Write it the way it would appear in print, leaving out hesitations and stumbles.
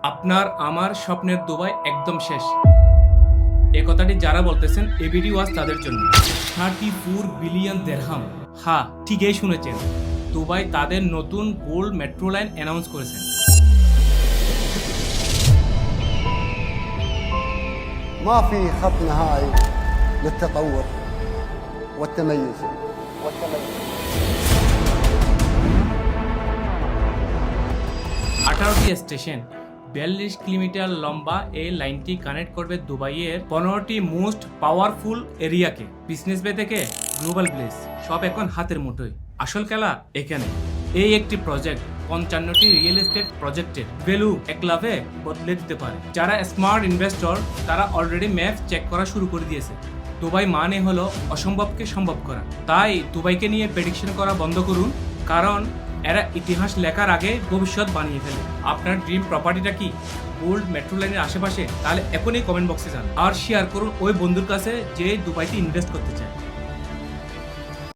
আপনার আমার স্বপ্নের দুবাই একদম শেষ। এই কথাটি যারা বলতেছেন এই ভিডিও আজ তাদের জন্য। 34 বিলিয়ন দেরহাম। হ্যাঁ, ঠিকই শুনেছেন। দুবাই তাদের নতুন গোল্ড মেট্রো লাইন অ্যানাউন্স করেছেন। ما في خط نهائي للتطور والتميز 18টি স্টেশন, 42 কিলোমিটার লম্বা এই লাইনটি কানেক্ট করবে দুবাইয়ের 15টি মোস্ট পাওয়ারফুল এরিয়াকে। বিজনেস বে থেকে গ্লোবাল প্লেস, সব এখন হাতের মুঠোয়। আসল খেলা এখানে। এই একটি প্রজেক্ট 55টি রিয়েল এস্টেট প্রজেক্টের ভ্যালু এক লাভে বদলে দিতে পারে। যারা স্মার্ট ইনভেস্টর তারা অলরেডি ম্যাপ চেক করা শুরু করে দিয়েছে। দুবাই মানে হলো অসম্ভবকে সম্ভব করা। তাই দুবাইকে নিয়ে প্রেডিকশন করা বন্ধ করুন, কারণ এরা ইতিহাস লেখার আগে ভবিষ্যৎ বানিয়ে ফেলে। আপনার ড্রিম প্রপার্টিটা কি গোল্ড মেট্রো লাইনের আশেপাশে? তাহলে এখনই কমেন্ট বক্সে যান আর শেয়ার করুন ওই বন্ধুর কাছে যে দুবাইতে ইনভেস্ট করতে চায়।